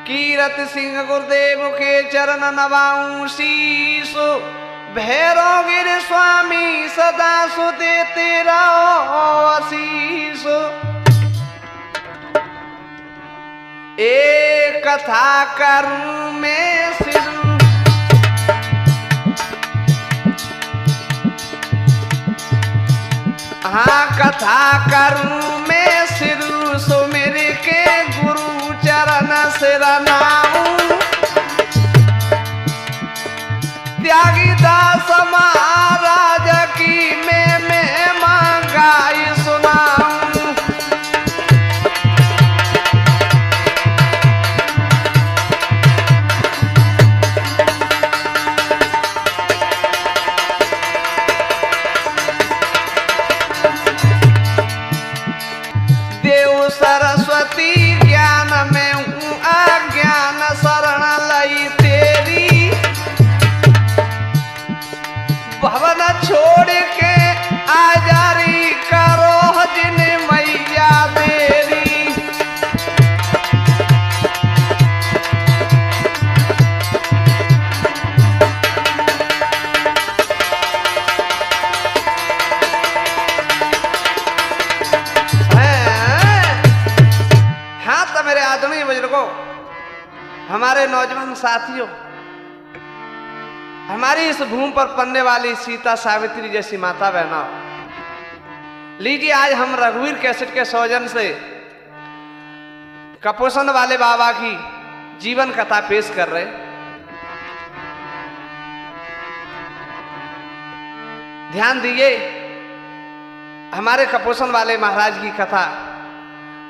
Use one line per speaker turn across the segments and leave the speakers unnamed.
कीरत सिंह गुरुदेव के चरण नवाऊं शीश। भैरव गिर स्वामी सदा सुदे तेरा आशीष। एक कथा करूं मैं सिरू, हाँ कथा करूं मैं सिरू। सुमिर के गुरु चरण सिरनाऊं। त्यागी दास महाराज की मैं गाई सुनाऊं। देव सरस्वती ज्ञान में हूँ अज्ञान शरण लई तेरी। भवन छोड़ के आजारी करो जिन मैया तेरी। हाँ तो मेरे आदरणीय बुजुर्गों, हमारे नौजवान साथियों, हमारी इस भूमि पर पलने वाली सीता सावित्री जैसी माता बहना, लीजिए आज हम रघुवीर कैसेट के सौजन से कपोषण वाले बाबा की जीवन कथा पेश कर रहे। ध्यान दीजिए, हमारे कपोषण वाले महाराज की कथा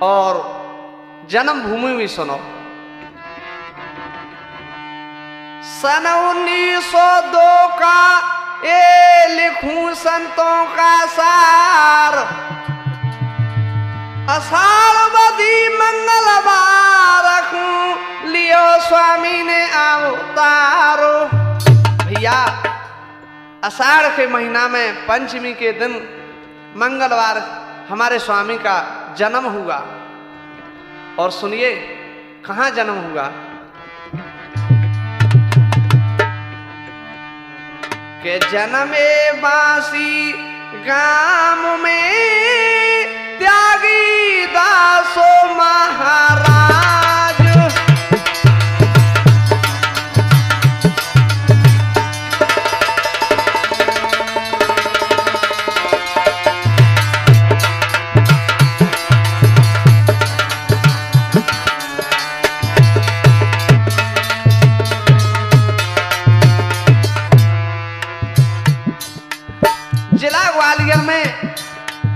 और जन्म भूमि भी सुनो। सन 1902 का ये लिखूं संतों का सार। आषाढ़ बदी मंगलवार रखूं लियो स्वामी ने अवतारो। भैया आषाढ़ के महीना में पंचमी के दिन मंगलवार हमारे स्वामी का जन्म हुआ। और सुनिए कहाँ जन्म हुआ। के जन्मे बासी गांव में त्यागी दासो महाराज। जिला ग्वालियर में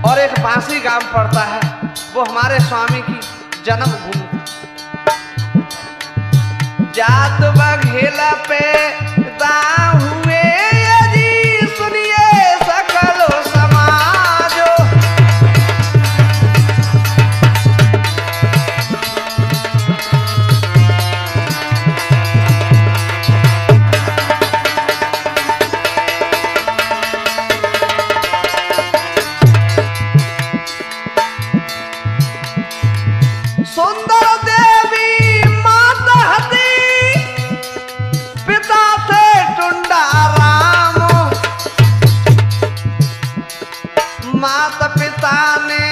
और एक बांसी गांव पड़ता है, वो हमारे स्वामी की जन्म भूमि। जात बघेला पे दाम हुए जी सुनिए सकल समाज। सुंदर देवी माता हती, पिता थे टुंडा राम। माता पिता ने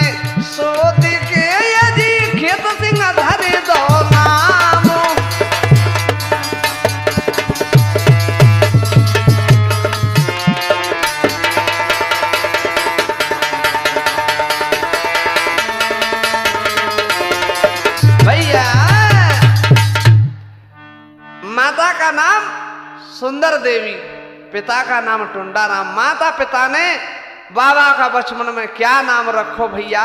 सोच के यदि खेत सिंह धरे दो नाम। भैया माता का नाम सुंदर देवी, पिता का नाम टुंडा राम। माता पिता ने बाबा का बचपन में क्या नाम रखो भैया।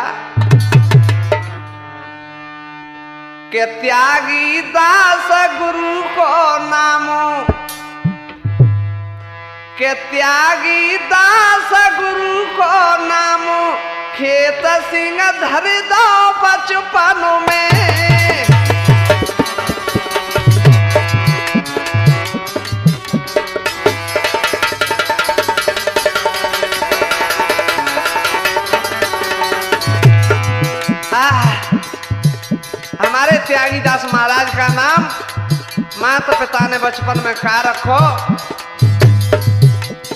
के त्यागी दास गुरु को नामो। के त्यागी दास गुरु को नामो। खेत सिंह धर दो बचपन में। हमारे त्यागी दास महाराज का नाम माता पिता ने बचपन में कहा रखो।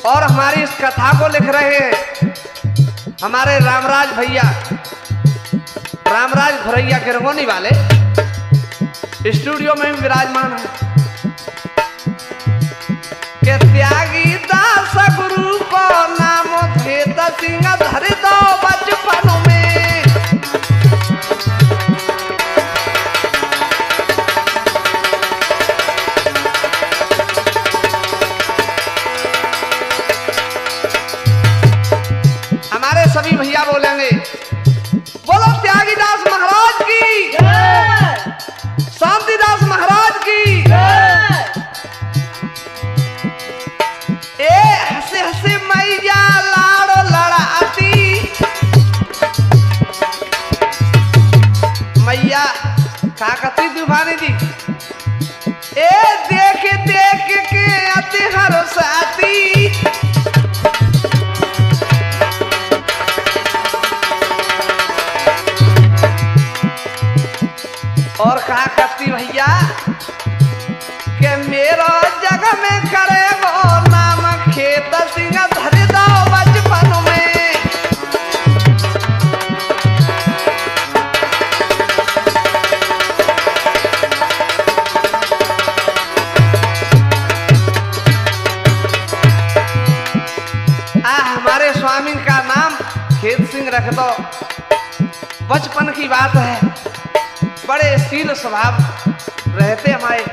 और हमारी इस कथा को लिख रहे हैं हमारे रामराज भैया, रामराज भरैया गिरगोनी वाले स्टूडियो में भी विराजमान है कि त्यागी दास गुरु को नाम थे सिंह धर दो बचपन में। सभी भैया बोलेंगे बोलो त्यागीदास महाराज की, शांतिदास महाराज की। ए हंसे हंसे मैया लाड़ो लड़ाती, मैया का कहती तूफानी जी, ए देख देख के अति हरसाती। और कहा करती भैया कि मेरा जग में करे वो नाम खेत सिंह धर दो बचपन में। हमारे स्वामी का नाम खेत सिंह रख दो। बचपन की बात है, बड़े शील स्वभाव रहते हमारे।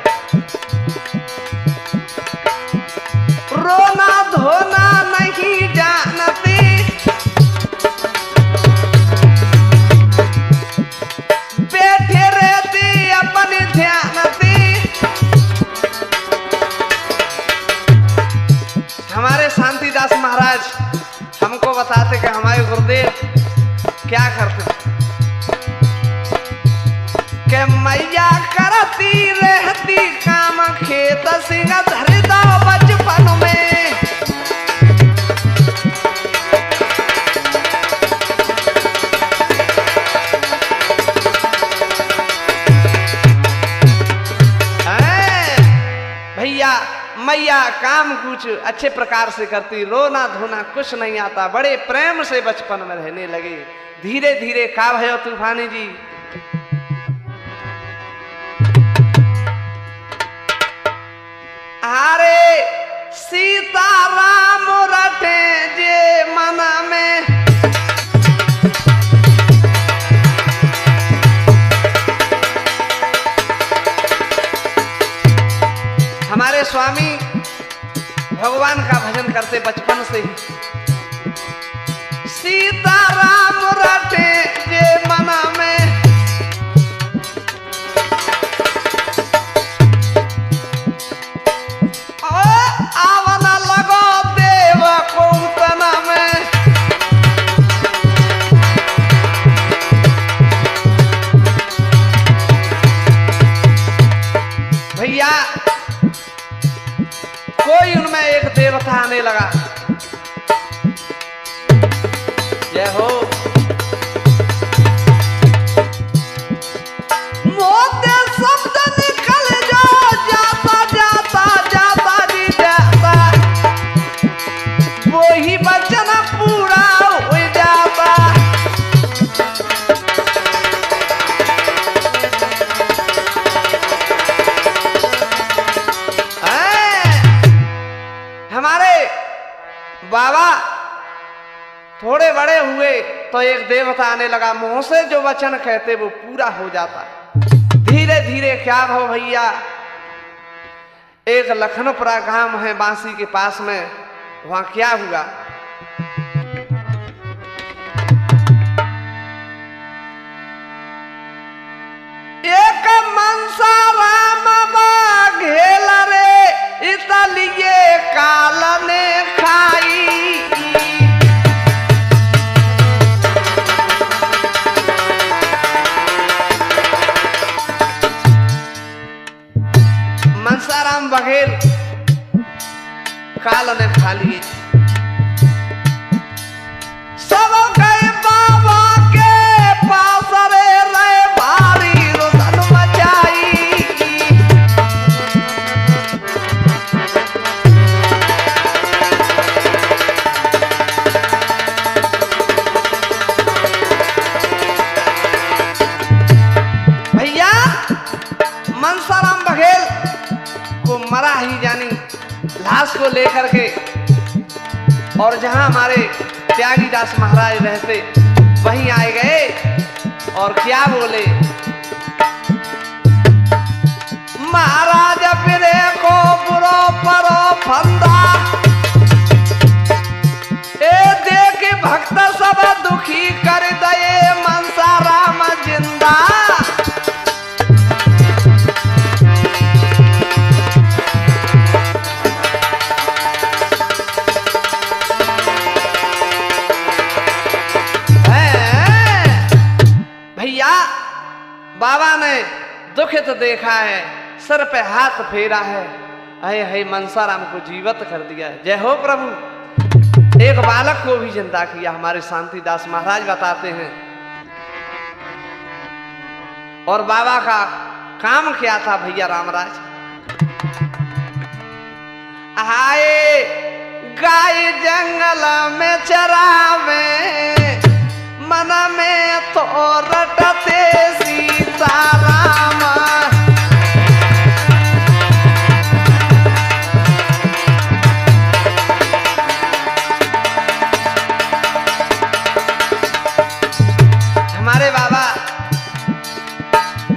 रोना धोना नहीं जानते, बैठे रहते अपने ध्यान पे। हमारे शांतिदास महाराज हमको बताते कि हमारे गुरुदेव क्या करते कि मैया करती रहती काम खेत सिंह धर दो बचपन में। भैया मैया काम कुछ अच्छे प्रकार से करती, रोना धोना कुछ नहीं आता, बड़े प्रेम से बचपन में रहने लगे। धीरे धीरे का भयो तूफानी जी, अरे सीताराम रटे जे मन में, हमारे स्वामी भगवान का भजन करते बचपन से ही। सीताराम रटे जे मन में, आवन लगो देव कुंतन में। भैया कोई उनमें एक देवता आने लगा। जय हो मोते शब्द निकल जाओ, जाता जाता जाता जी जाता, वही वचन पूरा हो जाता। हमारे बाबा थोड़े बड़े हुए तो एक देवता आने लगा, मुंह से जो वचन कहते वो पूरा हो जाता। धीरे धीरे क्या हो भैया, एक लखनपुरा गांव है बांसी के पास में, वहां क्या हुआ, एक मनसा राम घेल रे इसलिए काल ने खाई। मनसाराम बघेल काल ने खा लिए। सब गए बाबा के पास रे भारी रुदन मचाई। मनसाराम बघेल को मरा ही जानी लाश को लेकर के, और जहां हमारे त्यागीदास महाराज रहते वहीं आए गए और क्या बोले, महाराज फिरे को बुरो परो फंदा, ए देख भक्त सब दुखी कर दये मनसाराम जिंदा। भैया बाबा ने दुखित देखा है, सर पे हाथ फेरा है, अये है मनसाराम को जीवित कर दिया है। जय हो प्रभु। एक बालक को भी जिंदा किया, हमारे शांतिदास महाराज बताते हैं। और बाबा का काम क्या था भैया रामराज, आए गाय जंगल में चरावे, मन में तो रटते सीताराम, हमारे बाबा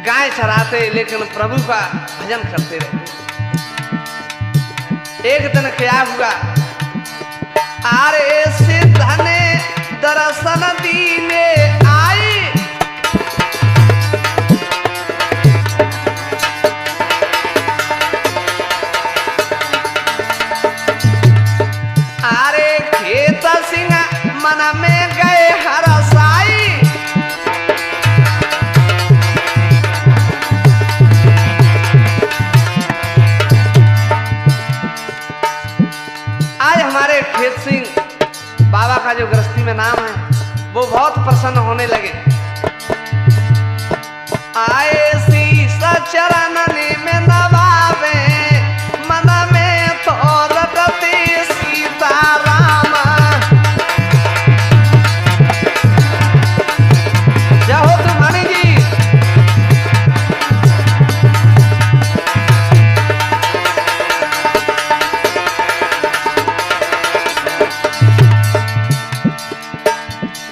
गाय चराते लेकिन प्रभु का भजन करते रहते। एक दिन क्या हुआ, आरे सिद्ध ने दर्शन दीने आई, आरे खेत सिंह मन में गए हरसाई, आज हमारे खेत सिंह बाबा का जो गृहस्थी में नाम है वो बहुत प्रसन्न होने लगे। आए शीश चरण में नवावे, मन में तो रटते सीताराम, जय हो तुम्हारी जी।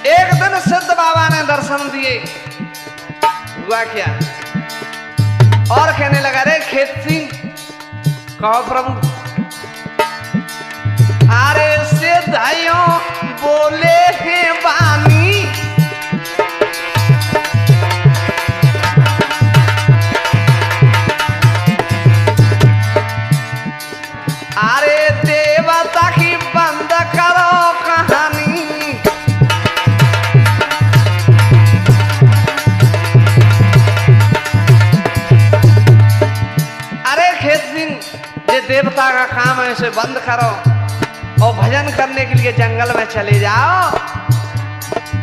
एक दिन सिद्ध बाबा ने दर्शन दिए, हुआ क्या, और कहने लगा, रे खेत सिंह कहो प्रभु, अरे सिद्धाइयों बोले हैं वाणी, अरे देवता की बंद करो कहानी, ये देवता का काम है, इसे बंद करो और भजन करने के लिए जंगल में चले जाओ।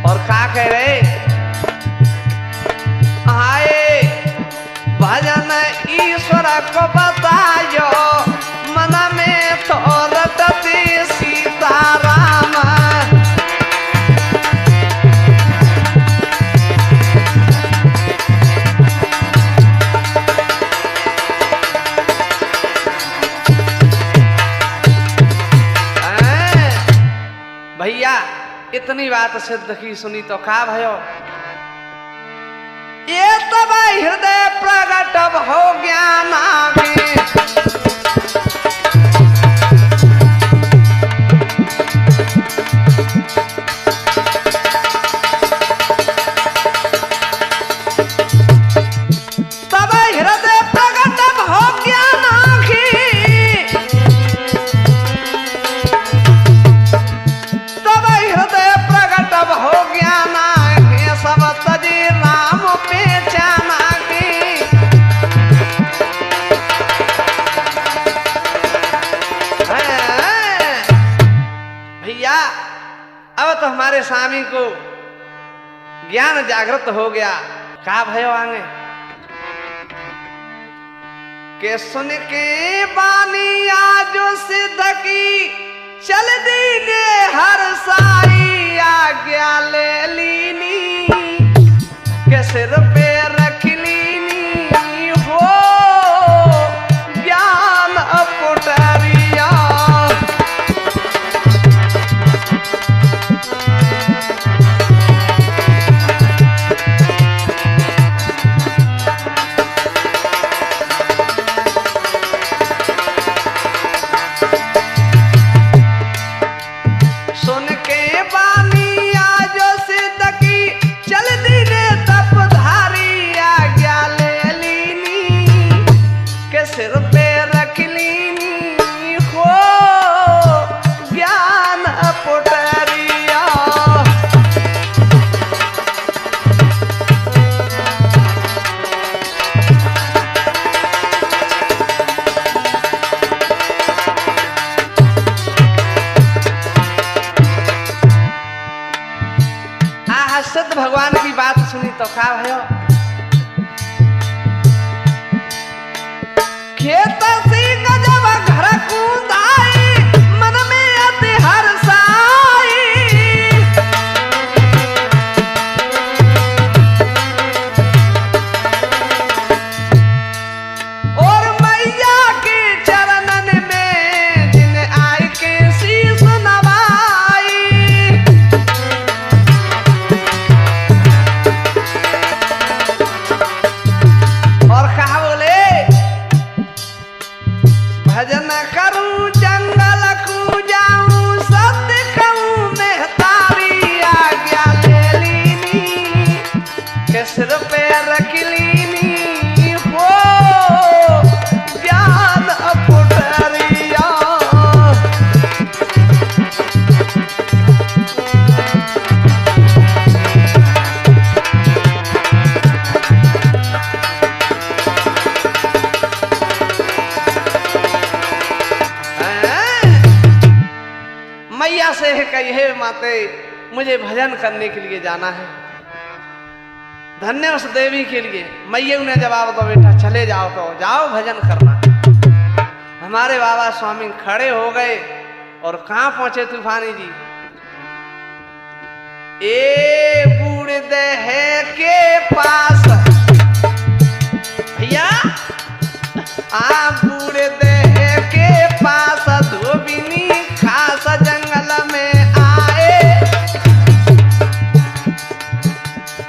और क्या कह रहे, आए भजन ईश्वर को बतायो, मन में तो रटते सीताराम, भैया इतनी बात सिद्ध की सुनी तो का भयो, ये तब हृदय प्रगट हो ज्ञान आगे, तब हृदय प्रगट हो ज्ञान आगे, तब हृदय प्रगट हो ज्ञान आगे, सब तजी राम पहचान आगे। भैया अब तो हमारे स्वामी को ज्ञान जागृत हो गया, का भयो आगे के सुन के बानी आज सिद्ध की, चल दीने हर साई आज्ञा ले लीनी, के सिर पे रख लीनी हो। भजन करूं जंगल को जाऊं सत्य कहूं मेहतारी आज्ञा ले लीनी के सिर पे रख लीनी हो ज्ञान पुटरिया। मैया से कही हे माते मुझे भजन करने के लिए जाना है। धन्य उस देवी के लिए। मैया ने जवाब दो बेटा चले जाओ तो जाओ भजन करना। हमारे बाबा स्वामी खड़े हो गए और कहाँ पहुंचे तूफानी जी? ए बूढ़े के पास भैया आ बूढ़े के पास धोबिनी खास जंगल में आए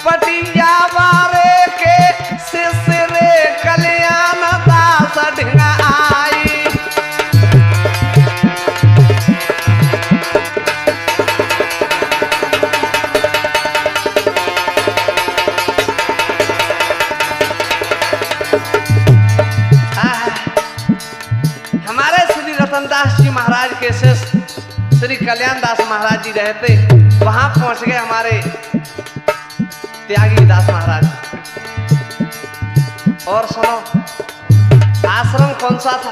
पटिया बारे के सिसरे कल्याण दास ढिंगा आई। हमारे श्री रतनदास जी महाराज के शिष्य श्री कल्याण दास महाराज जी रहते, वहां पहुंच गए हमारे त्यागी दास महाराज। और सुनो आश्रम कौन सा था?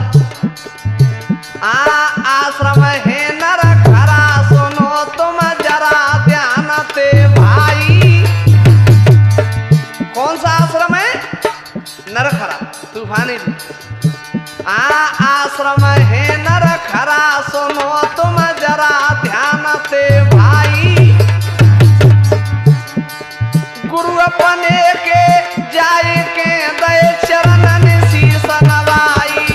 आश्रम है नरखरा सुनो तुम जरा ध्यान ते भाई। कौन सा आश्रम है? नरखरा। तूफानी जी आश्रम है नरखरा सुनो तुम जरा ध्यान ते भाई। गुरु अपने के जाए के दे चरणन शीस नवाई।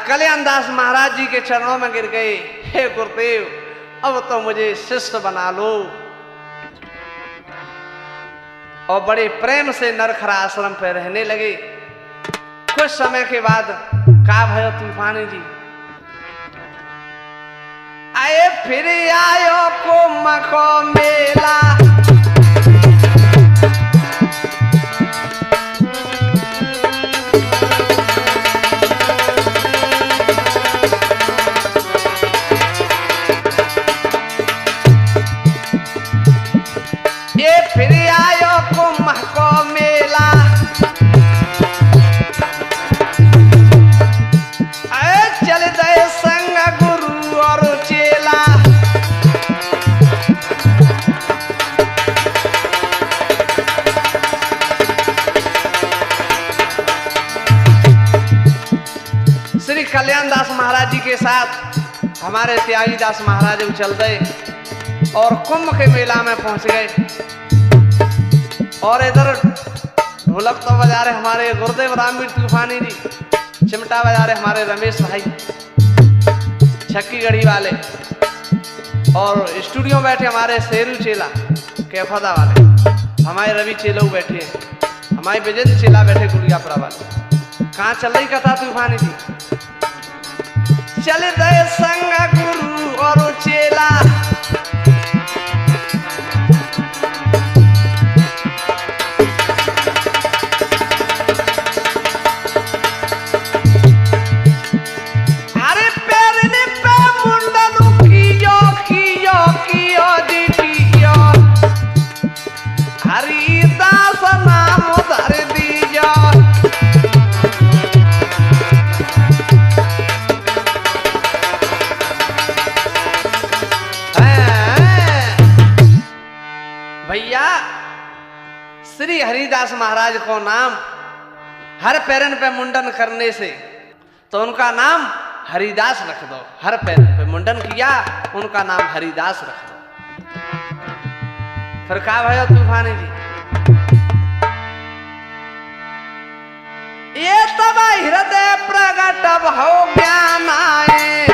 कल्याण दास महाराज जी के चरणों में गिर गए। हे गुरुदेव अब तो मुझे शिष्य बना लो। और बड़े प्रेम से नरखरा आश्रम पर रहने लगे। कुछ समय के बाद का भयो तूफानी जी? आए फिर आयो को मको मेला फिर आयो कुंभ को मेला चल दे संग गुरु और चेला। श्री कल्याण दास महाराज जी के साथ हमारे त्यागी दास महाराज चल गए और कुंभ के मेला में पहुंच गए। और इधर ढोलक तो बजा रहे हमारे गुरुदेव रामवीर तूफानी जी, चिमटा बजा रहे हमारे रमेश भाई छक्की गढ़ी वाले, और स्टूडियो में बैठे हमारे शेरू चेला कैफदा वाले, हमारे रवि चेलो बैठे हैं, हमारे विजेंद्र चेला बैठे गुड़ियापुरा वाले। कहाँ चल रही कथा तूफानी जी? चल दे संग गुरु और चेला श्री हरिदास महाराज को नाम हर पैरन पे मुंडन करने से तो उनका नाम हरिदास रख दो। हर पैरन पे मुंडन किया उनका नाम हरिदास रख दो। फिर कहा भाई तूफानी जी तब हृदय प्रगट भव ज्ञान आए।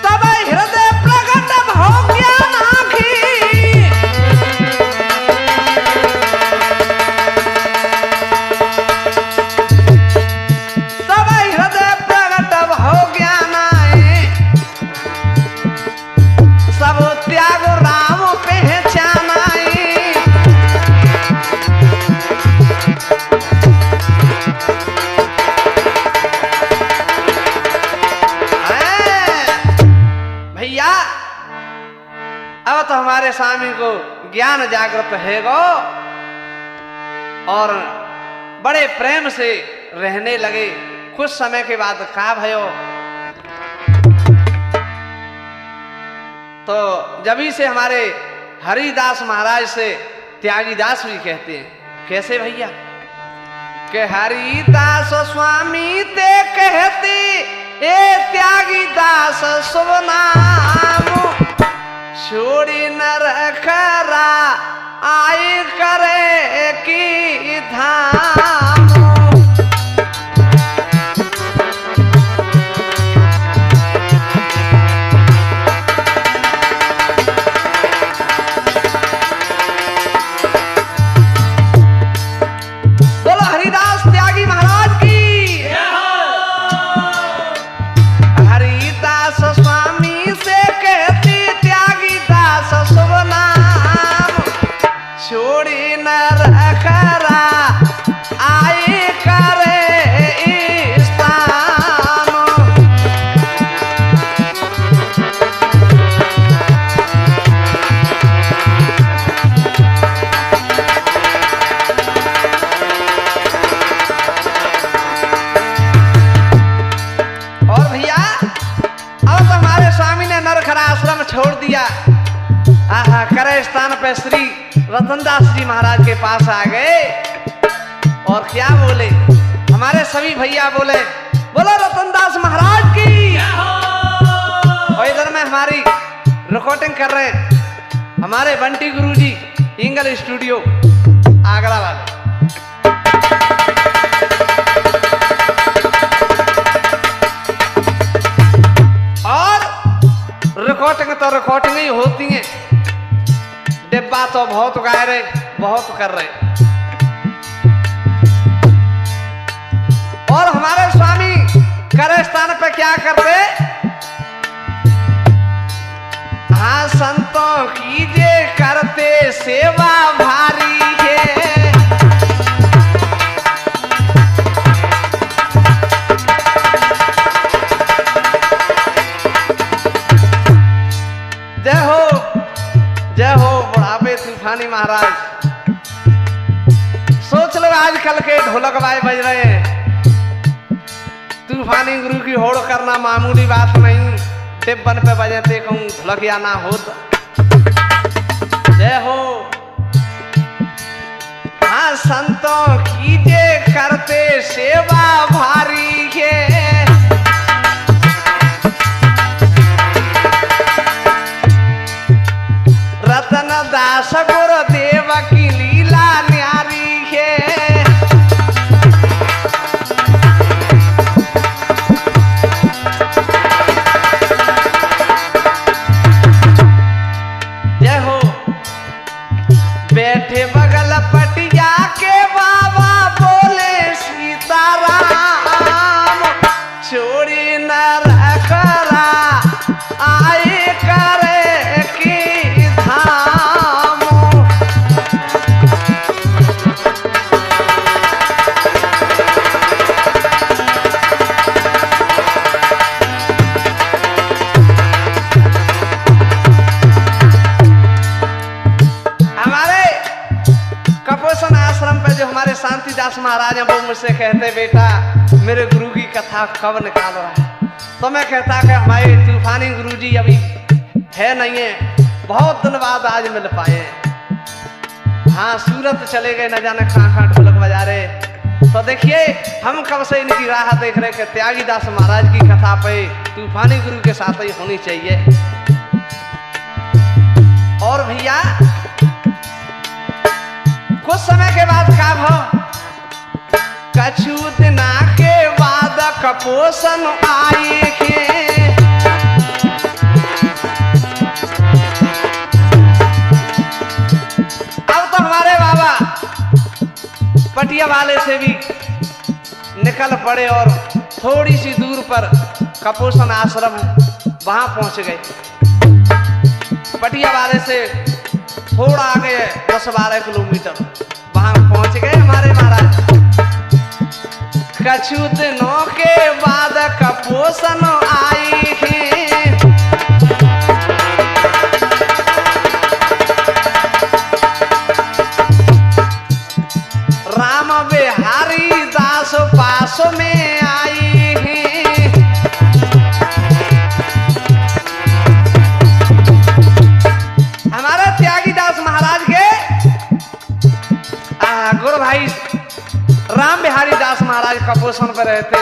तब हृदय प्रगट भव ज्ञान आखी। तब हृदय प्रगट भव ज्ञान आए। सब त्याग राम पहचान आई। भैया अब तो हमारे स्वामी को ज्ञान जागृत है गो और बड़े प्रेम से रहने लगे। कुछ समय के बाद का भयो तो जभी से हमारे हरिदास महाराज से त्यागीदास भी कहते हैं। कैसे भैया के हरिदास स्वामी ते कहते ए त्यागीदास शुभ नाम। छोड़ी न रखरा आय करे की धाम। छोड़ी न रखरा आए करे इस ताम। और भैया अब तो हमारे स्वामी ने नरखरा आश्रम छोड़ दिया। आहा करे स्थान पे श्री रतनदास जी महाराज के पास आ गए और क्या बोले। हमारे सभी भैया बोले बोलो रतनदास महाराज की। और इधर में हमारी रिकॉर्डिंग कर रहे हैं हमारे बंटी गुरुजी इंगल स्टूडियो आगरा वाले। और रिकॉर्डिंग तो रिकॉर्डिंग ही होती है। डिब्बा तो बहुत गा रहे बहुत कर रहे। और हमारे स्वामी करे स्थान पे क्या करते। हाँ संतों की जे करते सेवा भारी है। जय हो बुढ़ापे तूफानी महाराज। सोच लो आजकल के ढोलक बाय बज रहे हैं। तूफानी गुरु की होड़ करना मामूली बात नहीं। टिब्बन पे बजते कहूँ ढोलक या ना हो तो। जय हो। हाँ संतों की जे करते सेवा भारी है। रतन दास गुरुदेव की लीला न्यारी है। जय हो। बैठे बगल पटिया के बाबा बोले सीताराम। छोड़ी न रखरा आए करे की धाम। हमारे कपोषण आश्रम पे जो हमारे शांतिदास महाराज हैं वो मुझसे कहते बेटा मेरे गुरु की कथा कब निकाल रहा है। तो मैं कहता कि हमारे तूफानी गुरुजी अभी है नहीं है। बहुत दिन बाद आज मिल पाए। हाँ सूरत चले गए न जाने कहाँ ढोलक बजा रहे। तो देखिए हम कब से इनकी राह देख रहे कि त्यागीदास महाराज की कथा पे तूफानी गुरु के साथ ही होनी चाहिए। और भैया कुछ समय के बाद का भाव कछु दिना के बाद कपोषण आई के अब तो हमारे बाबा पटिया वाले से भी निकल पड़े और थोड़ी सी दूर पर कपोषण आश्रम है वहां पहुंच गए। पटिया वाले से थोड़ा आगे 10-12 किलोमीटर वहां पहुंच गए हमारे महाराज। कछु दिनों के बाद कपोषण आई है राम बिहारी दास पास में आई है। हमारे त्यागी दास महाराज के गुरु भाई राम बिहारी दास महाराज कपोषण पर रहते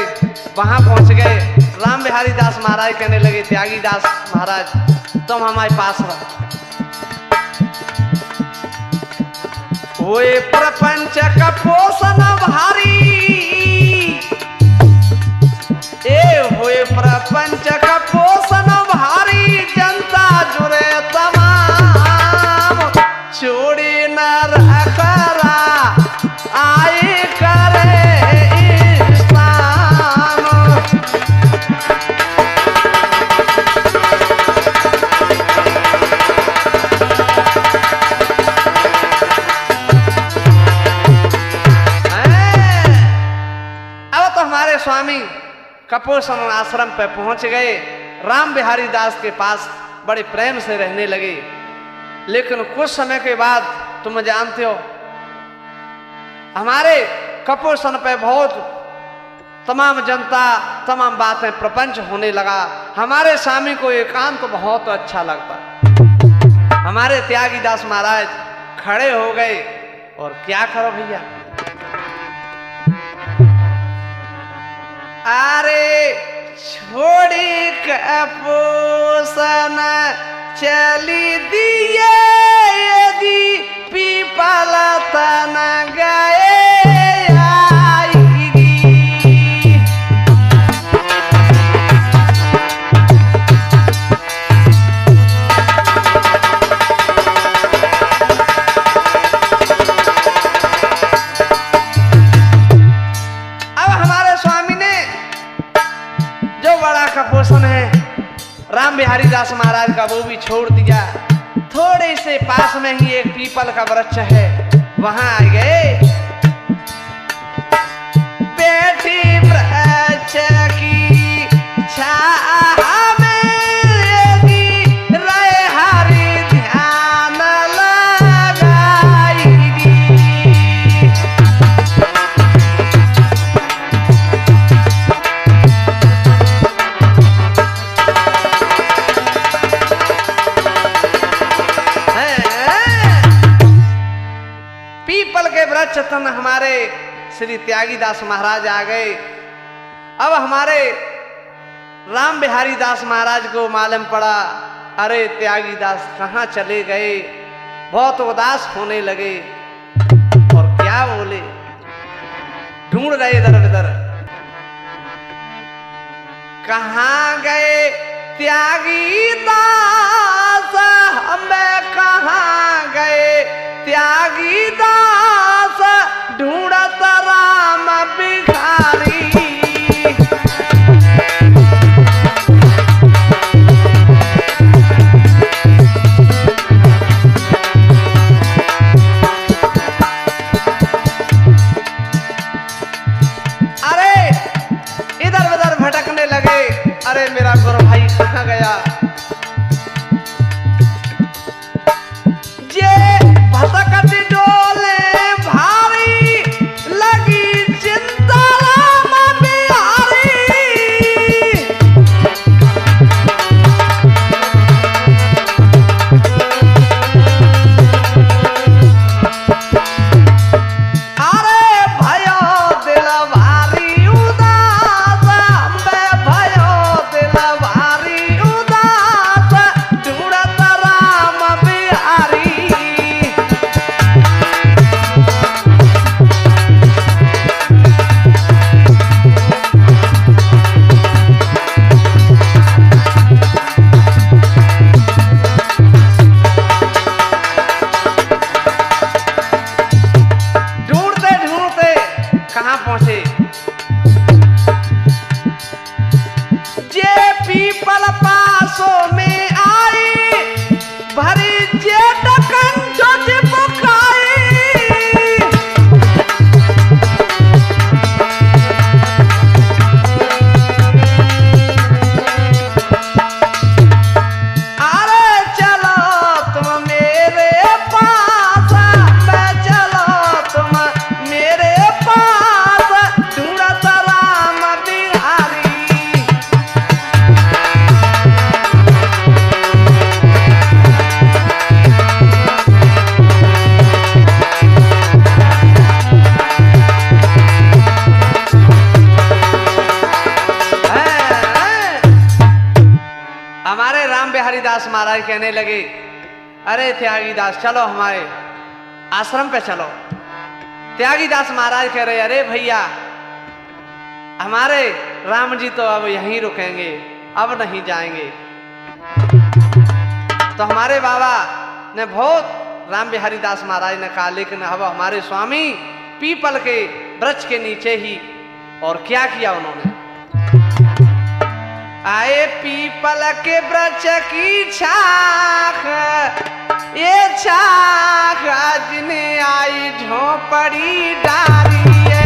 वहां पहुंच गए। राम बिहारी दास महाराज कहने लगे त्यागी दास महाराज तुम हमारे पास रहो। ओए प्रपंच कपोषण भारी होए प्रपंच कपोषण भारी जनता जुड़े तमाम छोड़ी न रखरा आए करे इस्लाम। अब तो हमारे स्वामी कपोषण आश्रम पे पहुंच गए। राम बिहारी दास के पास बड़े प्रेम से रहने लगे। लेकिन कुछ समय के बाद तुम जानते हो हमारे कपोषण पे बहुत तमाम जनता तमाम बातें प्रपंच होने लगा। हमारे स्वामी को एकांत तो बहुत अच्छा लगता। हमारे त्यागी दास महाराज खड़े हो गए और क्या करो भैया अरे छोड़ी कपोषण चली दिए यदि पीपल तन गए आएगी। अब हमारे स्वामी ने जो बड़ा कपोषण है राम बिहारी दास महाराज का वो भी छोड़ दिया। थोड़े से पास में ही एक पीपल का वृक्ष है वहां आ गए। बैठी वृक्ष की छाया में यदि रहे हरि ध्यान लगाएगी। पीपल के वृक्ष तन हमारे श्री त्यागी दास महाराज आ गए। अब हमारे राम बिहारी दास महाराज को मालूम पड़ा अरे त्यागी दास कहाँ चले गए। बहुत उदास होने लगे और क्या बोले ढूंढ रहे इधर उधर कहाँ गए त्यागी दास हमें कहाँ गए त्यागी दास ढूंढत राम बिहारी। अरे इधर उधर भटकने लगे अरे मेरा गुरु भाई कहाँ गया। भटकती डोले भारी लगी चिंता राम बिहारी। अरे भयो दिल भारी उदास भयो दिल भारी उदास हमारे राम बिहारी दास महाराज कहने लगे, अरे त्यागी दास चलो हमारे आश्रम पे चलो। त्यागी दास महाराज कह रहे, अरे भैया हमारे राम जी तो अब यहीं रुकेंगे, अब नहीं जाएंगे। तो हमारे बाबा ने बहुत राम बिहारी दास महाराज ने कहा, लेकिन अब हमारे स्वामी पीपल के वृक्ष के नीचे ही, और क्या किया उन्होंने, आए पीपल के वृक्ष की छाख, ये छाख जिन्हें आई झोपड़ी डाली है।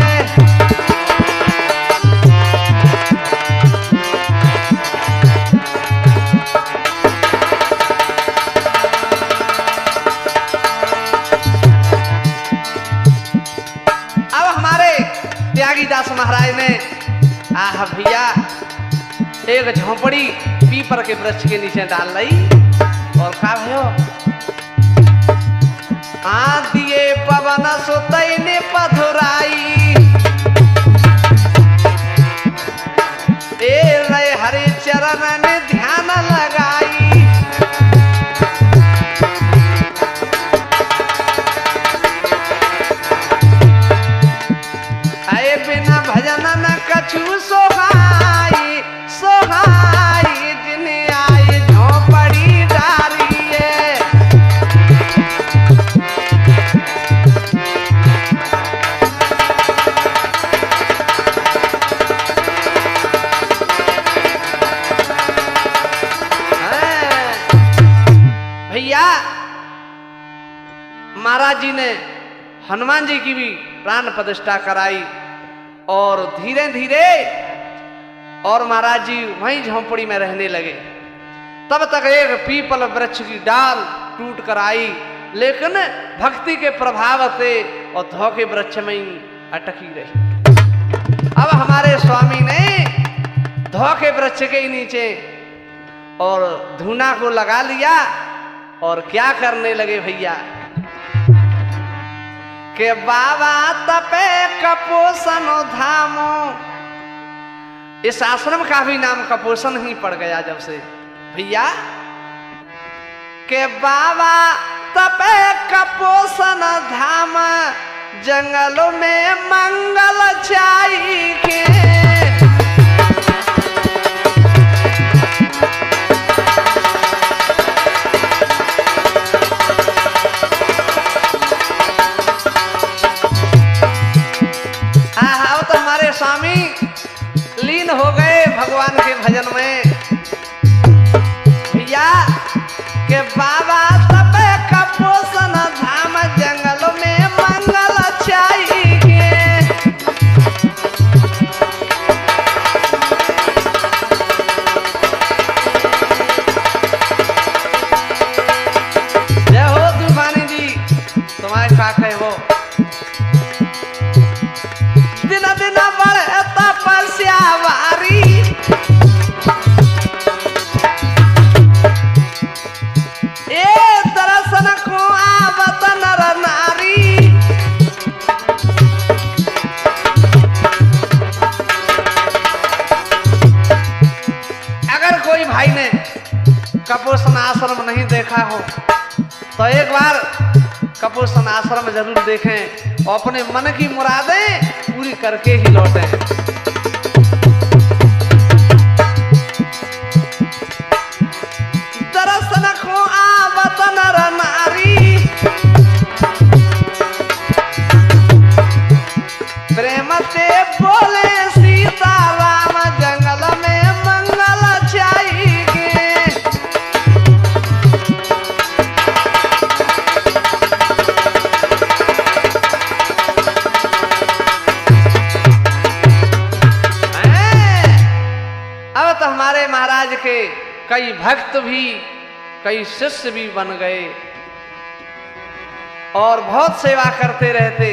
अब हमारे त्यागी दास महाराज ने आह भैया एक झोपड़ी पीपल के वृक्ष के नीचे डाल ली, और कहा भयो दिए पवन सुतैने पधुराई, ए रे हरे चरण में ध्यान लगाई। आए बिना भजन न कछु सोहाई, सोहाई जिन्हें आई झोपड़ी डाली है। भैया महाराज जी ने हनुमान जी की भी प्राण प्रतिष्ठा कराई, और धीरे धीरे और महाराज जी वहीं झोंपड़ी में रहने लगे। तब तक एक पीपल वृक्ष की डाल टूट कर आई, लेकिन भक्ति के प्रभाव से और धोखे वृक्ष में ही अटकी रही। अब हमारे स्वामी ने धोखे वृक्ष के ही नीचे और धूना को लगा लिया, और क्या करने लगे भैया के बाबा तपे कपोषण धामो। इस आश्रम का भी नाम कपोषण ही पड़ गया जब से भैया, के बाबा तपे कपोषण धाम, जंगलों में मंगल छाई के। स्वामी लीन हो गए भगवान के भजन में भैया, के बाबा तपे कपोषण धाम, जंगलों में मंगल छाई के। जय हो तूफानी जी, तुम्हारे क्या कहे वो दिन दिन बढ़े तपस्या वारी, ए दर्शन को आवत नर नारी। अगर कोई भाई ने कपोषण आश्रम नहीं देखा हो तो एक बार कपोषण आश्रम जरूर देखें, और अपने मन की मुरादें पूरी करके ही लौटें। दर्शन को आवत नर नारी, प्रेम से बोले सीता राम, जंगल में मंगल छाई के। अब तो हमारे महाराज के कई भक्त भी, कई शिष्य भी बन गए और बहुत सेवा करते रहते।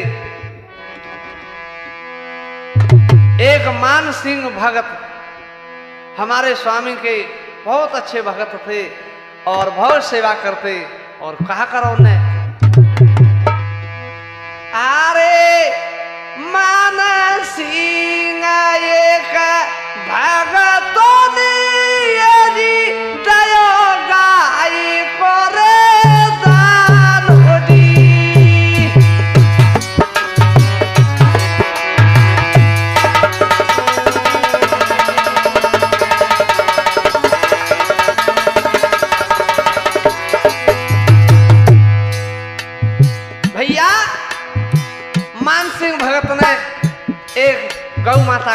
एक मान सिंह भगत हमारे स्वामी के बहुत अच्छे भगत थे और बहुत सेवा करते, और कहा करो ने अरे मान सिंह एक भगतों ने जी दया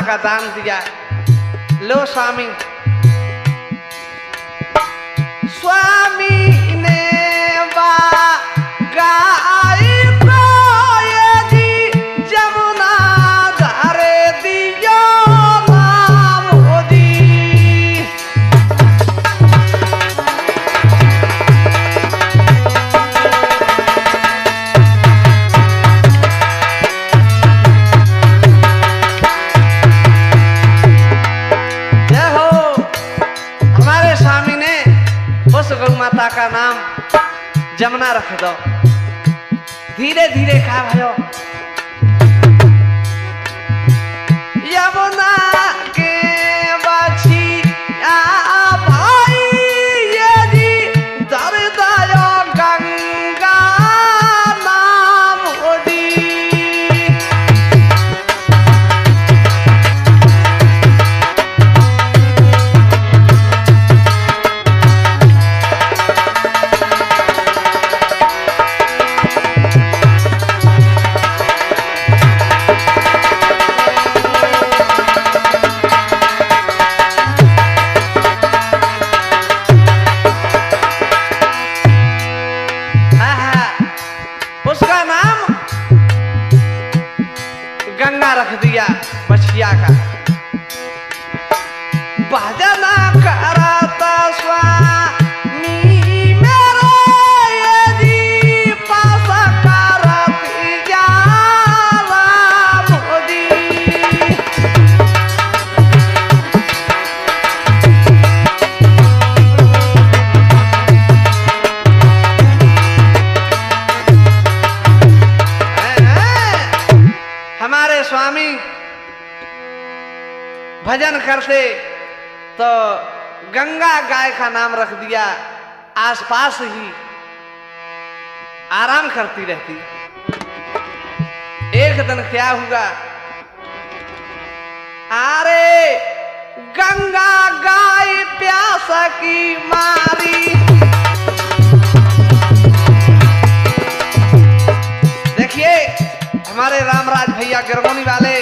का दान दिया। लो स्वामी, स्वामी ने गाय को यदि जमुना धारे दियो नाम होदी। जय हो, हमारे स्वामी ने उस गौ माता का नाम जमुना रख दो। धीरे धीरे कहा भयो, यमुना के बाछी आ भाई यदि धर दयो गंगा नाम होदी। उसका नाम गंगा रख दिया बछिया का। भजन करता स्वामी मेरे यदि पास करती जा राम होदी। हमारे स्वामी भजन करते तो गंगा गाय का नाम रख दिया। आसपास ही आराम करती रहती। एक दिन क्या हुआ, अरे गंगा गाय प्यास की मारी। देखिए हमारे रामराज भैया गिरगोनी वाले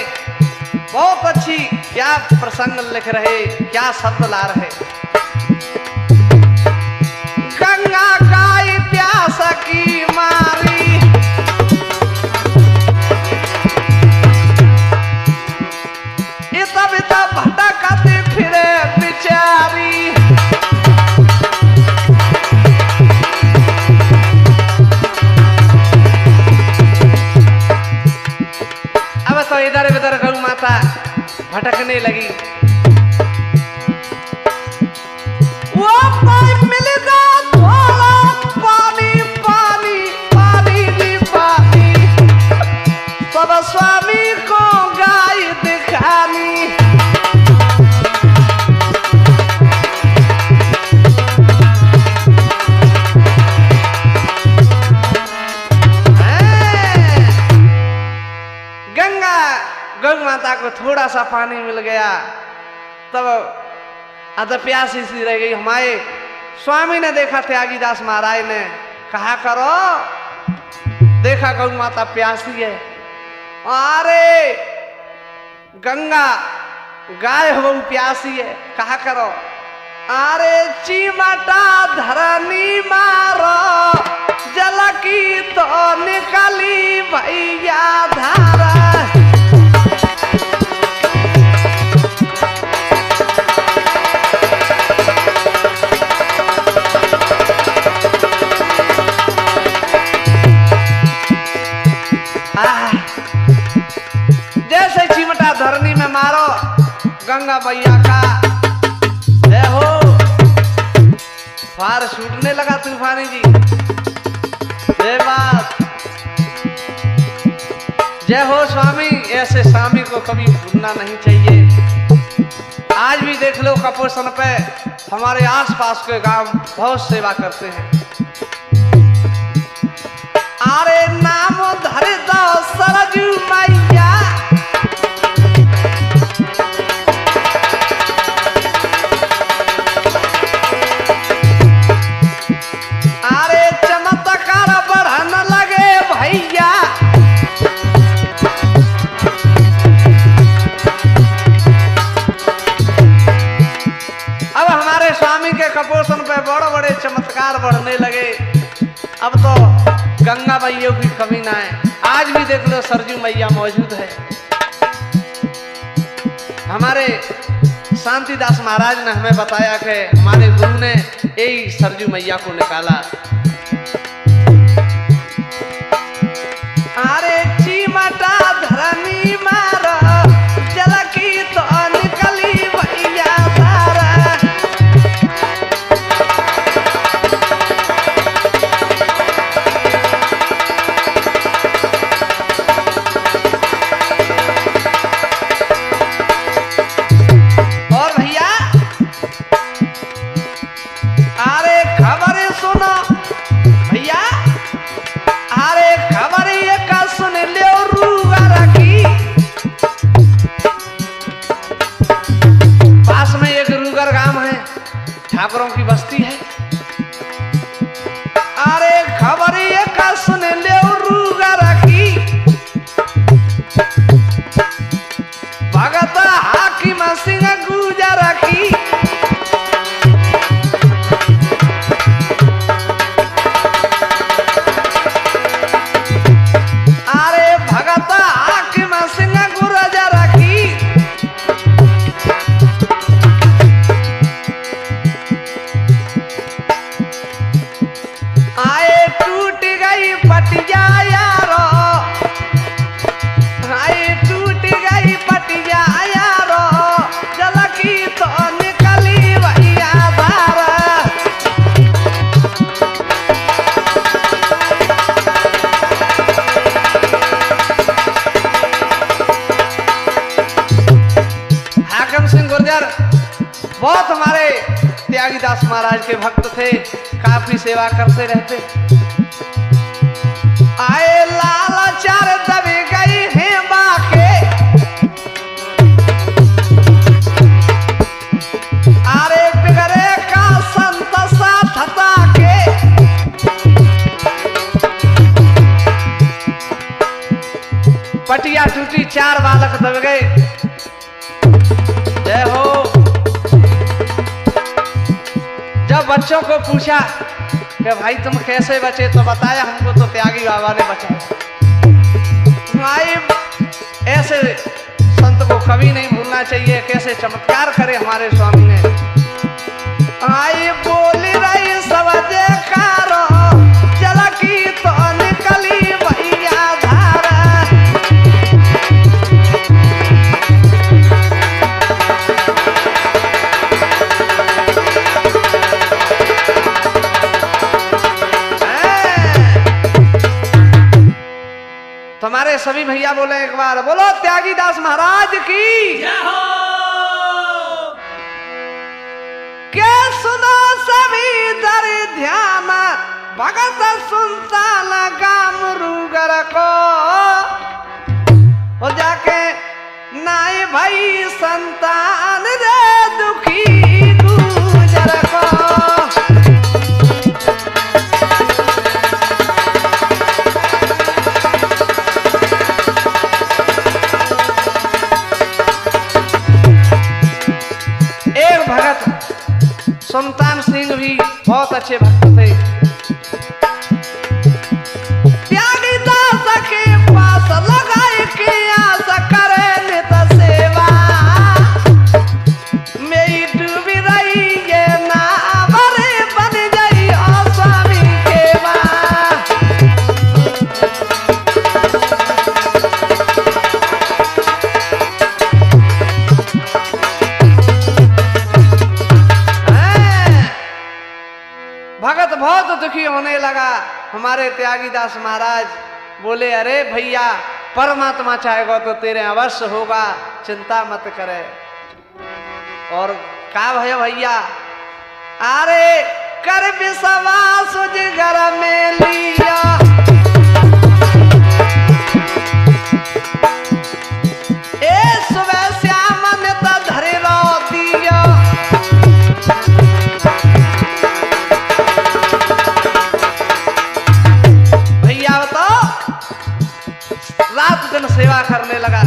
बहुत अच्छी क्या प्रसंग लिख रहे, क्या शब्द ला रहे। गंगा गाय प्यास की मारी, इतना भटकती फिरे बिचारी। अब तो इधर उधर गौ माता भटकने लगी। वो पाइप मिलेगा थोड़ा पानी पानी पानी नी पानी, सब स्वामी को गाय दिखानी। गंगा गौ माता को थोड़ा सा पानी मिल गया, तब अद प्यासी सी रह गई। हमारे स्वामी ने देखा, त्यागीदास महाराज ने कहा करो, देखा गौ माता प्यासी है। अरे गंगा गाय हो प्यासी है, कहा करो, अरे चिमटा धरनी मारो जल की तो निकली भैया धारा। जैसे चिमटा धरनी में मारो गंगा मैया का जय हो, फार छूटने लगा तूफानी जी। जय बात, जय हो स्वामी। ऐसे स्वामी को कभी भूलना नहीं चाहिए। आज भी देख लो कपोषण पे हमारे आसपास के गांव बहुत सेवा करते हैं। अरे नाम धर दो सरजू मैया, में बड़े बड़े चमत्कार बढ़ने लगे। अब तो गंगा मैया की कमी ना है, आज भी देख लो सरजू मैया मौजूद है। हमारे शांतिदास महाराज ने हमें बताया कि हमारे गुरु ने यही सरजू मैया को निकाला। अरे चिमटा धरनी मार जल की तो निकली भैया तारा। और भैया अरे खबर सुनो भैया, अरे खबर ये का सुन ले रूगारा की। पास में एक रूगर गांव है, ठाकुरों की बस्ती है। अरे खबर ये का सुन ले रूगारा की, भगत हाकिम सिंह गुजरा की। बहुत हमारे त्यागीदास महाराज के भक्त थे, काफी सेवा करते रहते। आए लाचार दबे गई हैं बाके, अरे बिगड़े का संत साथ था के। पटिया टूटी, चार बालक दब गए। जय हो। जब बच्चों को पूछा कि भाई तुम कैसे बचे, तो बताया हमको तो त्यागी बाबा ने बचाया। ऐसे संत को कभी नहीं भूलना चाहिए, कैसे चमत्कार करे हमारे स्वामी ने। आई बोली रही सब जयकारो, जल की तो निकली भैया धारा। तुम्हारे सभी भैया बोले एक बार, बोलो त्यागीदास महाराज की जय हो। के सुनो सभी दर ध्यान, भगत सुनता लगा मुरुगर को। हो जाके नाई भाई संतान रे दुखी गुजर को। सुल्तान सिंह भी बहुत अच्छे भक्त थे। त्यागीदास के पास लगाए के आस करे नित सेवा, मेरी डूबी रही ये नावरे बन गई स्वामी केवा। भगत बहुत दुखी होने लगा। हमारे त्यागीदास महाराज बोले, अरे भैया परमात्मा चाहेगा तो तेरे अवश्य होगा, चिंता मत करे। और का भैया, अरे कर विश्वास जिगर में लिया, ए सुबह श्याम ने तो धरे रो दिया। रात दिन सेवा करने लगा।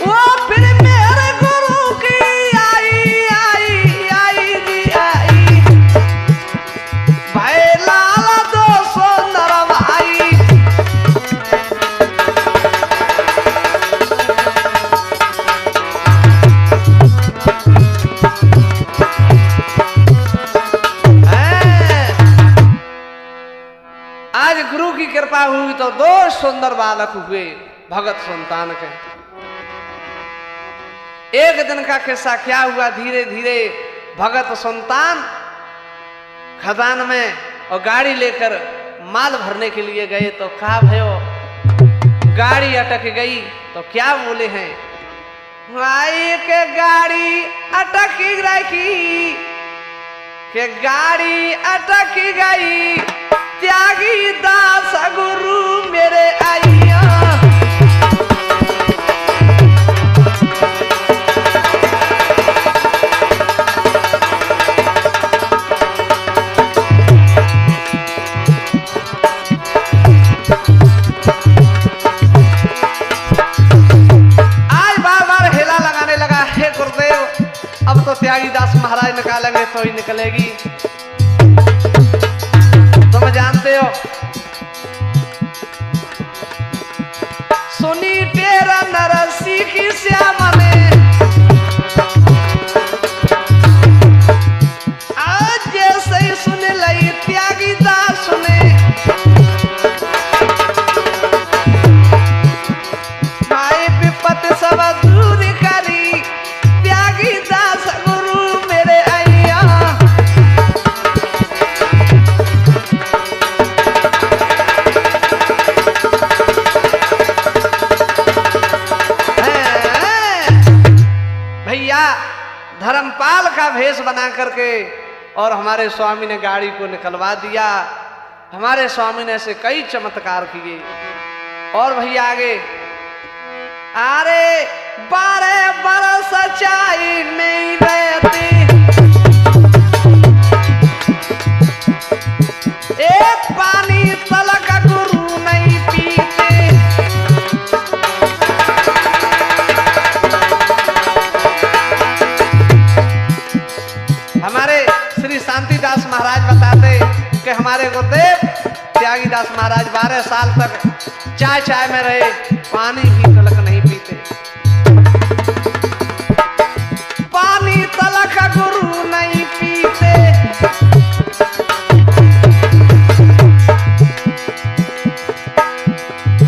वो फिर मेरे गुरु की आई आई आई कृपा हुई तो 2 सुंदर बालक हुए भगत संतान के। एक दिन का किस्सा क्या हुआ, धीरे धीरे भगत संतान खदान में और गाड़ी लेकर माल भरने के लिए गए तो क्या भयो, गाड़ी अटक गई। तो क्या बोले हैं, आई के गाड़ी अटक रखी, के गाड़ी अटक गई, त्यागी दास गुरु मेरे आइया। अब तो त्यागीदास महाराज निकालेंगे तो ही निकलेगी। तुम जानते हो, सुनी तेरा नरसी की श्याम ने, आज जैसे ही सुन लई त्यागीदास सुने, माए विपत सब दूर करी, त्यागीदास गुरु मेरे आइया। भैया धर्मपाल का भेष बना करके और हमारे स्वामी ने गाड़ी को निकलवा दिया। हमारे स्वामी ने ऐसे कई चमत्कार किए। और भैया आगे, अरे 12 बरस चाय नहीं रहती, एक पानी तलक गुरु नहीं पीते। हमारे श्री शांतिदास महाराज बताते कि हमारे गुरुदेव त्यागीदास महाराज 12 साल तक चाय में रहे, पानी भी तलक नहीं पीते। पानी तलक गुरु नहीं पीते।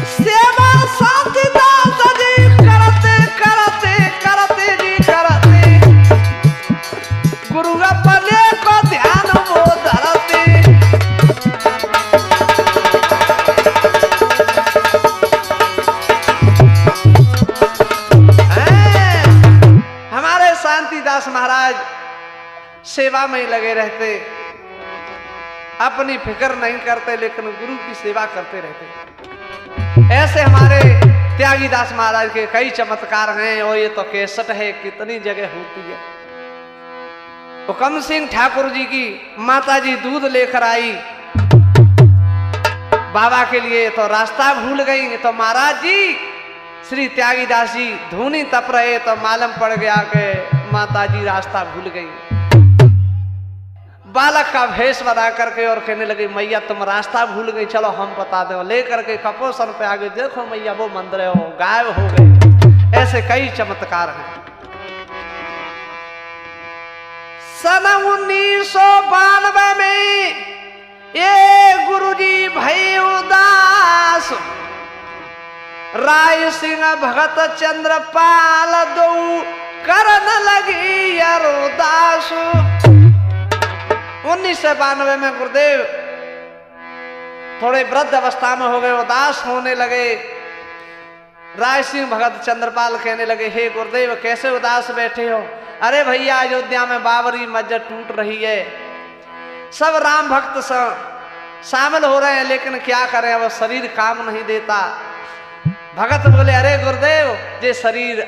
सेवा शांतिदास जी करते करते करते जी करते, गुरु अपने को ध्यान वो धरते। शांतिदास महाराज सेवा में ही लगे रहते, अपनी फिक्र नहीं करते, लेकिन गुरु की सेवा करते रहते। ऐसे हमारे त्यागीदास महाराज के कई चमत्कार हैं। और ये तो केसट है, कितनी जगह होती है। हुकम सिंह ठाकुर जी की माता जी दूध लेकर आई बाबा के लिए, तो रास्ता भूल गई। तो महाराज जी श्री त्यागीदास जी धूनी तप रहे, तो मालूम पड़ गया कि माता जी रास्ता भूल गई। बालक का भेष बना करके और कहने लगे, मैया तुम रास्ता भूल गई, चलो हम बता दो। लेकर के कपोसन पे आगे, देखो मैया वो मंदिर हो गायब हो गए। ऐसे कई चमत्कार हैं। सन 1992 में ये गुरुजी भय उदास, राय सिंह भगत चंद्रपाल दो करन लगी अरुदास। 1992 में गुरुदेव थोड़े वृद्ध अवस्था में हो गए, उदास होने लगे। राय सिंह भगत चंद्रपाल कहने लगे, हे गुरुदेव कैसे उदास बैठे हो? अरे भैया अयोध्या में बाबरी मस्जिद टूट रही है, सब राम भक्त शामिल हो रहे हैं, लेकिन क्या करें, अब शरीर काम नहीं देता। भगत बोले, अरे गुरुदेव ये शरीर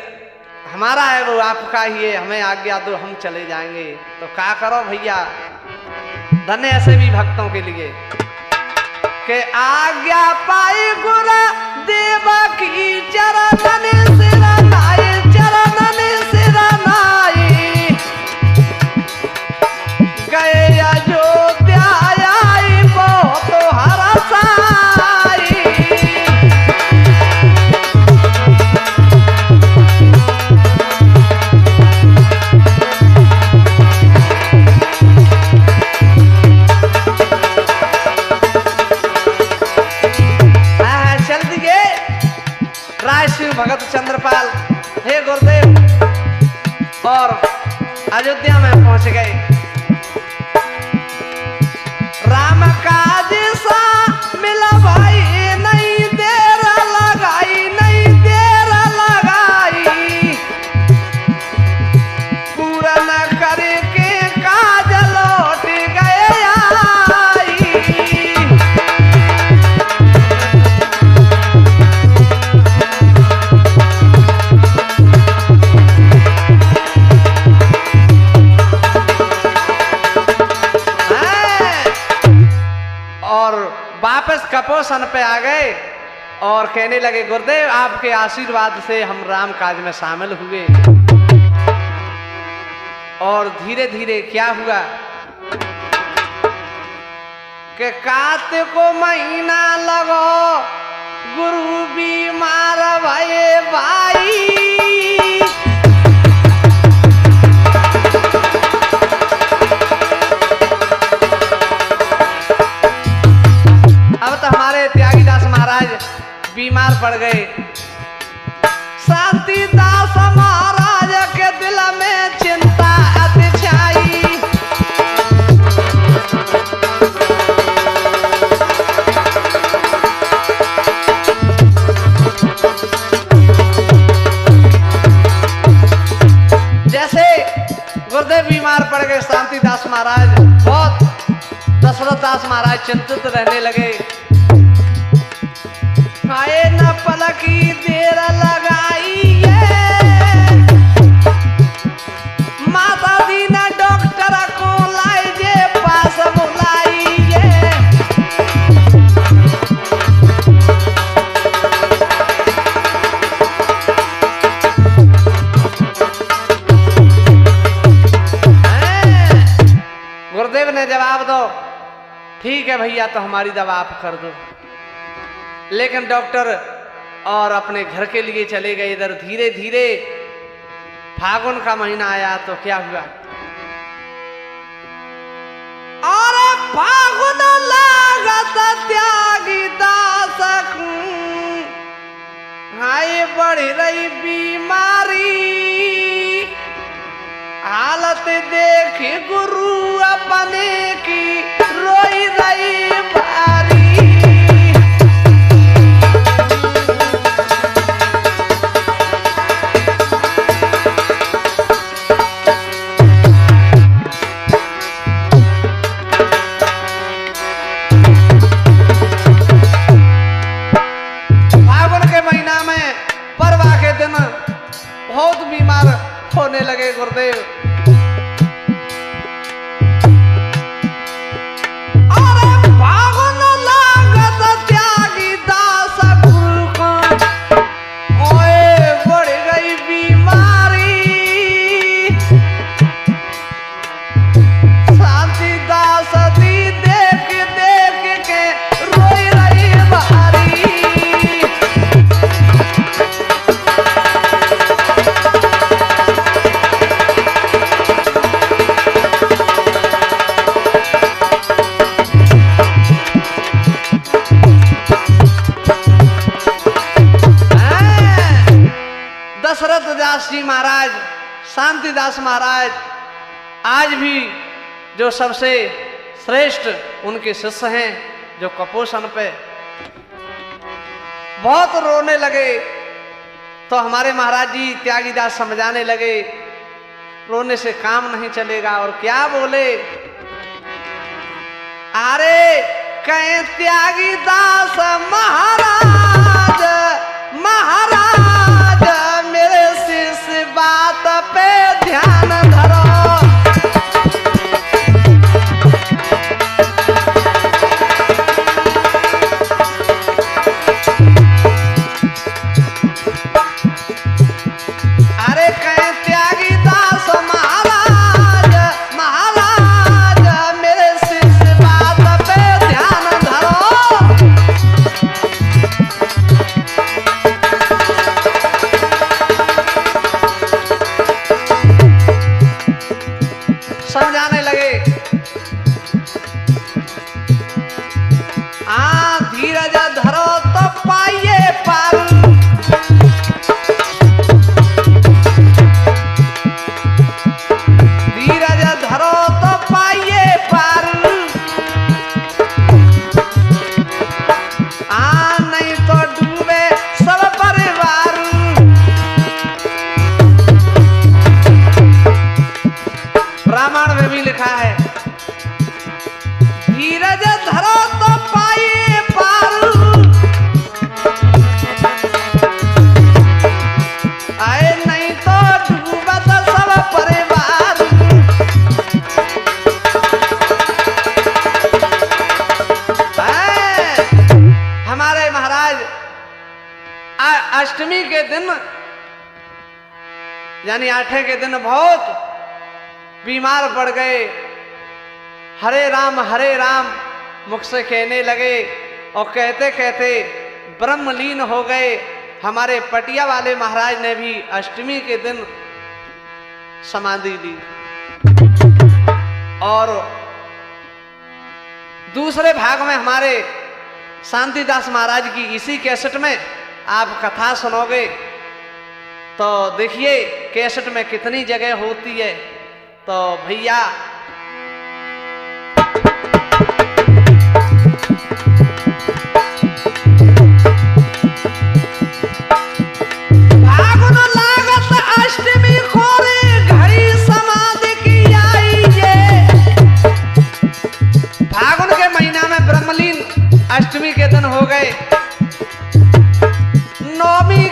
हमारा है, वो आपका ही है, हमें आज्ञा दो, हम चले जाएंगे। तो क्या करो भैया, धन्य ऐसे भी भक्तों के लिए के आज्ञा पाए गुरु देव की चरणन सिरनाए, चरणन सिरनाए गए अयोध्या आई बहुत हरसाई। कपोषण पे आ गए और कहने लगे गुरुदेव आपके आशीर्वाद से हम राम काज में शामिल हुए। और धीरे धीरे क्या हुआ कि कार्तिक को महीना लगो गुरु बीमार भये भाई। अब तो हमारे त्यागीदास महाराज बीमार पड़ गए। शांतिदास महाराज के दिल में चिंता अति छाई। जैसे गुरुदेव बीमार पड़ गए शांतिदास महाराज, बहुत दशरथ दास महाराज चिंतित रहने लगे। आए न पलकी देर लगाई माता दी न डॉक्टर को लाई जे पास बुलाई। गुरुदेव ने जवाब दो ठीक है भैया तो हमारी दवा आप कर दो। लेकिन डॉक्टर और अपने घर के लिए चले गए। इधर धीरे धीरे फागुन का महीना आया तो क्या हुआ, अरे फागुन लागत त्यागी दास हाय बढ़ रही बीमारी। हालत देखी गुरु अपने की रोई रही भारी। बहुत बीमार होने लगे गुरुदेव। अरे फागुन लागत त्यागी दास गुरु को ओए बढ़ गई बीमारी। शांति दास दी देख देख के रोई रही भारी। दशरथ दास जी महाराज, शांतिदास महाराज आज भी जो सबसे श्रेष्ठ उनके शिष्य हैं, जो कपोषण पे बहुत रोने लगे। तो हमारे महाराज जी त्यागीदास समझाने लगे रोने से काम नहीं चलेगा। और क्या बोले, अरे कहें त्यागीदास महाराज महाराज मेरे शिष्य बात पे ध्यान धरो। अरे कहें त्यागीदास महाराज महाराज मेरे शिष्य बात पे ध्यान धरो। अष्टमी के दिन यानी 8 के दिन बहुत बीमार पड़ गए। हरे राम मुख से कहने लगे और कहते कहते ब्रह्मलीन हो गए। हमारे पटिया वाले महाराज ने भी अष्टमी के दिन समाधि ली। और दूसरे भाग में हमारे शांतिदास महाराज की इसी कैसेट में आप कथा सुनोगे तो देखिए कैसेट में कितनी जगह होती है। तो भैया फागुन लागत अष्टमी खोरे घड़ी समाधि की आई ये। फागुन के महीना में ब्रह्मलीन अष्टमी के दिन हो गए। नवमी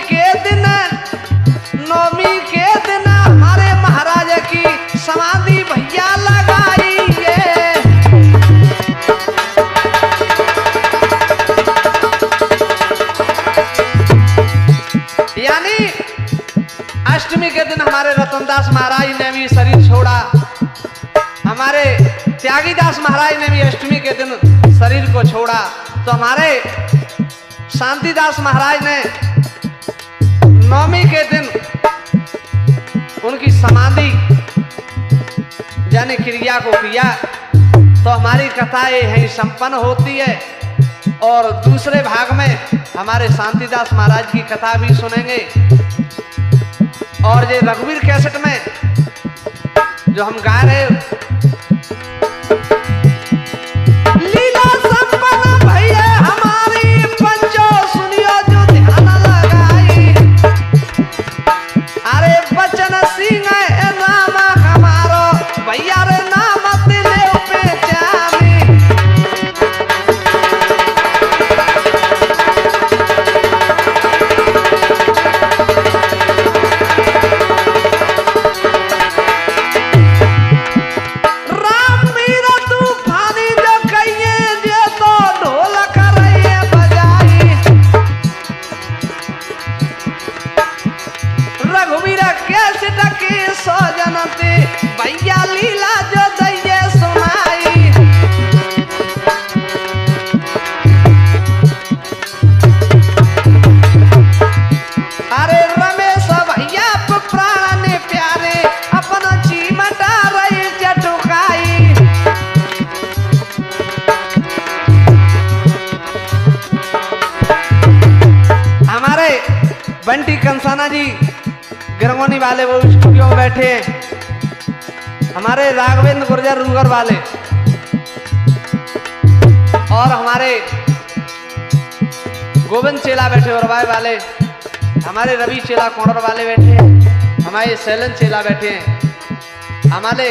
के दिन हमारे महाराज की समाधि भैया लगाई है। यानी अष्टमी के दिन हमारे रतनदास महाराज ने भी शरीर छोड़ा। हमारे त्यागीदास महाराज ने भी अष्टमी के दिन शरीर को छोड़ा। तो हमारे शांतिदास महाराज ने नवमी के दिन उनकी समाधि यानी क्रिया को किया। तो हमारी कथा ये यहीं संपन्न होती है। और दूसरे भाग में हमारे शांतिदास महाराज की कथा भी सुनेंगे। और ये रघुवीर कैसेट में जो हम गा रहे लीला संपन्न भैया हमारी पंचो सुनियो जो ध्यान लगाई। अरे बचन सिंह राम हमारो भैया रे नाम दिले पहचानी। राम मीरा तूफानी जो कहिए जे तो ढोल करइए बजाई। रघुवीर कैसेट के सजनते भैया लीला जो दैये सुनाई। अरे रमेश भैया प्राण प्यारे अपन चीमटा रही चटुकाई। हमारे बंटी कंसाना जी गिरंगोनी वाले वो स्टूडियो में बैठे हैं। हमारे राघवेंद्र गुर्जर रूगर वाले और हमारे गोविंद चेला बैठे और वाले, हमारे रवि चेला कोणर वाले बैठे हैं। हमारे सैलन चेला बैठे हैं। हमारे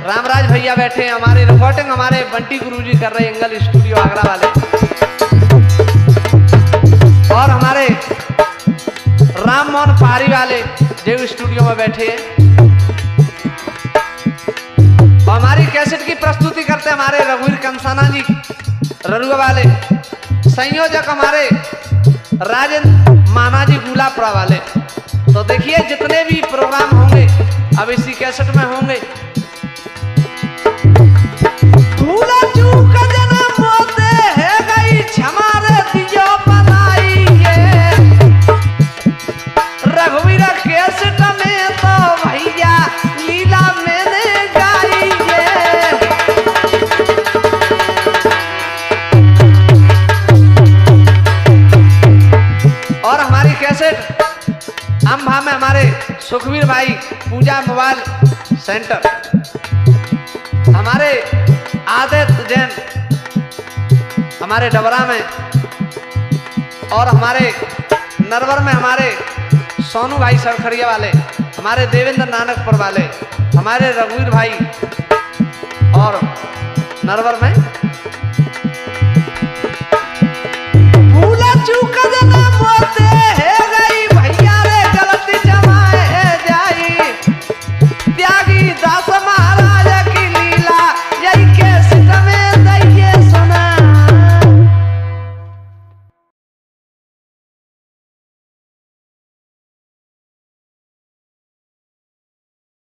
रामराज भैया बैठे हैं। हमारी रिकॉर्डिंग हमारे बंटी गुरुजी कर रहे हैं एंगल स्टूडियो आगरा वाले। और हमारे राम मोहन पहाड़ी वाले जो स्टूडियो में बैठे हैं। और हमारी कैसेट की प्रस्तुति करते हमारे रघुवीर कंसाना जी ररुआ वाले। संयोजक हमारे राजेंद्र माना जी गुलापरा वाले। तो देखिए जितने भी प्रोग्राम होंगे अब इसी कैसेट में होंगे। भूला चूक जन्म होते है गई क्षमा रे दियो बनाई ये। रघुवीर कैसेट में तो भैया लीला मैंने गाई ये। और हमारी कैसेट अम्बा में हमारे सुखवीर भाई पूजा मोबाइल सेंटर, हमारे आदित्य जैन हमारे डबरा में, और हमारे नरवर में हमारे सोनू भाई सरखड़िया वाले, हमारे देवेंद्र नानकपुर वाले, हमारे रघुवीर भाई और नरवर में